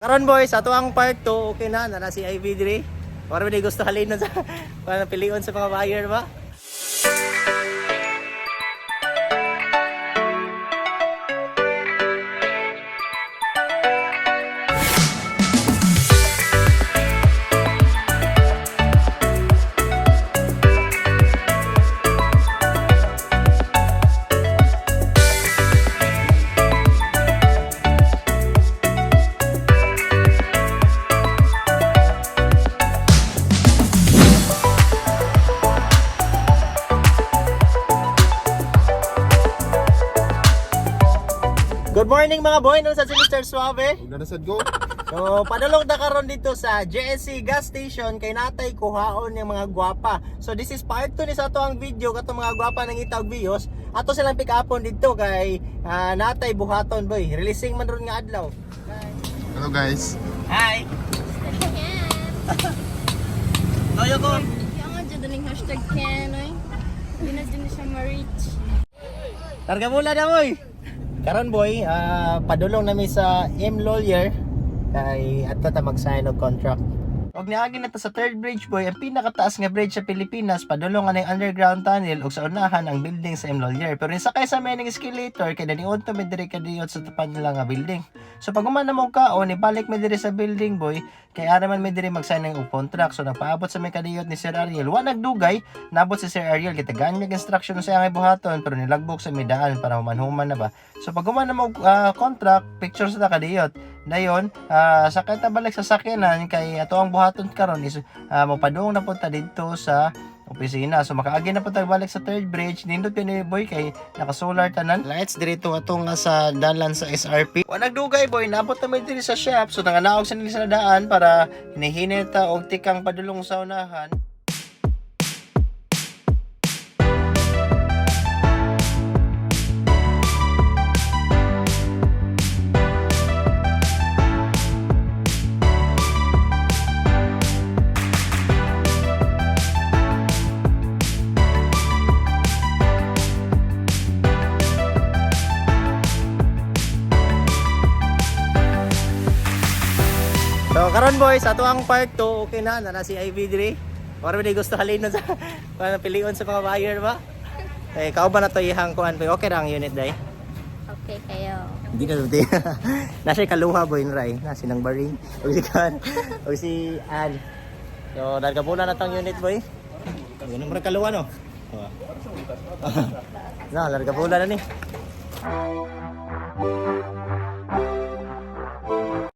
Karon boys, ato ang part 2, okay na si Ivy dire. Para may gusto halin sa para pilion sa mga buyer ba? Good morning mga boy, nung sa si Mr. Suave. Nanasad ko. So, padulong na karon dito sa JSC gas station kay natay kuhaon ng mga gwapa. So, this is part 2 ni sa ato ang video kato mga gwapa nang itawag bios. Ato silang pick upon dito kay natay buhaton boy. Releasing man ron nga adlaw. Hello guys. Hi. Toyo ko. Kaya nga dyan daling hashtag Kenoy. Hindi na dyan siya ma-reach. Targa mula na boy. Karon boy, padulong nami sa M Lawyer kay ato ta mag-sign og contract. Og niagi na ta sa third bridge boy, ang pinakataas nga bridge sa Pilipinas, padulong nga ning underground tunnel ug sa unahan ang building sa M Lawyer. Pero sakay sa main escalator kay daniud ta mi diri kadiyot sa tapan nila nga building. So pag human na mo kaon, ibalik mi diri sa building boy, kay ara man mi diri mag-sign og contract. So nagpaabot sa may kadiyot ni Sir Ariel. Wa nagdugay, nabot si Sir Ariel kay tagaan mi instruction sa nga buhaton pero nilagbok sa midaan para human-human na ba. So pag human na mo contract, pictures na kadiyot. Dayon, sakay ta balik sa sakyanan kay ato ang buhaton karon is mapadung na punta dito sa opisina. So makaagi na punta balik sa third bridge. Nindot ni boy kay naka-solar tanan. Lights dito atong sa dalan sa SRP. Wa nagdugay boy, nabot na may diri sa shop. So nanganaog sa nila sa daan para hinihinit ta og tikang padulong sa unahan. So karon boys, ato ang part 2, okay na si Ivy dire. Para may gusto halin sa para pilion sa mga buyer ba? Eh kao ba na to ihang kuan pa okay ra ang unit dai. Okay kayo. Hindi na duty. Nasa kaluha boy nray, nasi nang baring. Og si kan, og si Ann. So nagkabula na tong unit boy. Ganun ra kaluha no. Na, larga pula na ni.